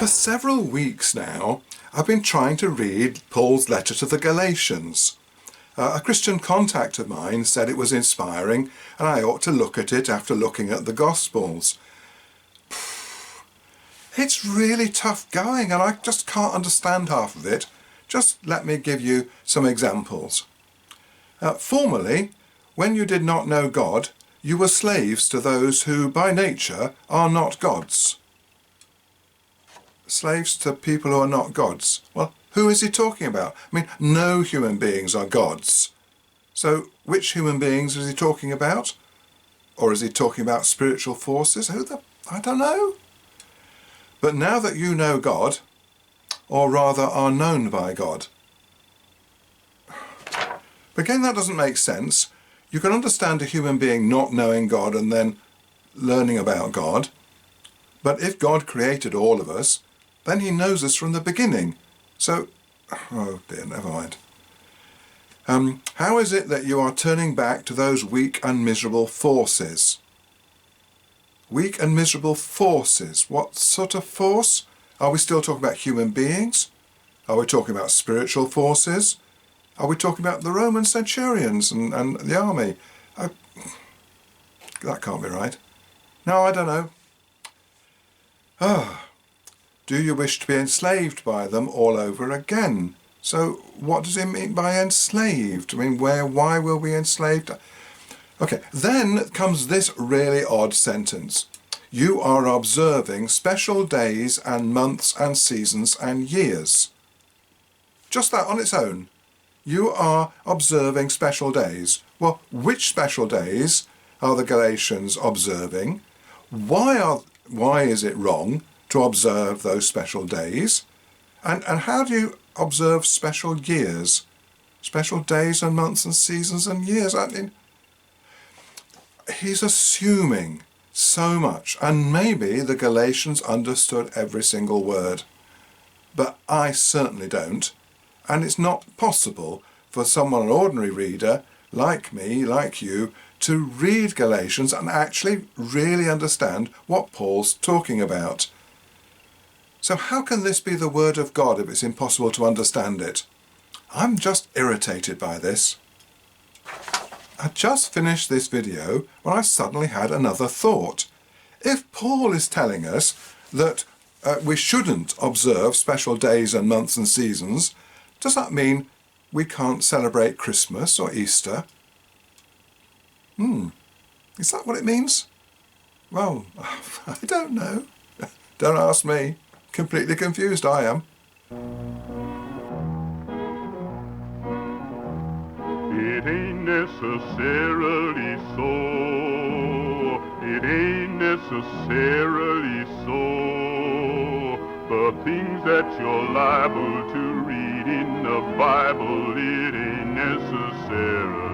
For several weeks now, I've been trying to read Paul's letter to the Galatians. A Christian contact of mine said it was inspiring and I ought to look at it after looking at the Gospels. It's really tough going and I just can't understand half of it. Just let me give you some examples. Formerly, when you did not know God, you were slaves to those who by nature are not gods. Slaves to people who are not gods. Well, who is he talking about? I mean, no human beings are gods. So which human beings is he talking about? Or is he talking about spiritual forces? I don't know. But now that you know God, or rather are known by God. But again, that doesn't make sense. You can understand a human being not knowing God and then learning about God. But if God created all of us, then he knows us from the beginning. So, oh dear, never mind. How is it that you are turning back to those weak and miserable forces? Weak and miserable forces. What sort of force? Are we still talking about human beings? Are we talking about spiritual forces? Are we talking about the Roman centurions and the army? That can't be right. No, I don't know. Do you wish to be enslaved by them all over again? So what does it mean by enslaved? I mean, why will we be enslaved? Okay, then comes this really odd sentence. You are observing special days and months and seasons and years. Just that on its own. You are observing special days. Well, which special days are the Galatians observing? Why is it wrong to observe those special days? And how do you observe special years? Special days and months and seasons and years? I mean, he's assuming so much, and maybe the Galatians understood every single word. But I certainly don't, and it's not possible for someone, an ordinary reader, like me, like you, to read Galatians and actually really understand what Paul's talking about. So how can this be the Word of God if it's impossible to understand it? I'm just irritated by this. I just finished this video when I suddenly had another thought. If Paul is telling us that we shouldn't observe special days and months and seasons, does that mean we can't celebrate Christmas or Easter? Is that what it means? Well, I don't know. Don't ask me. Completely confused I am. It ain't necessarily so. It ain't necessarily so. The things that you're liable to read in the Bible, it ain't necessarily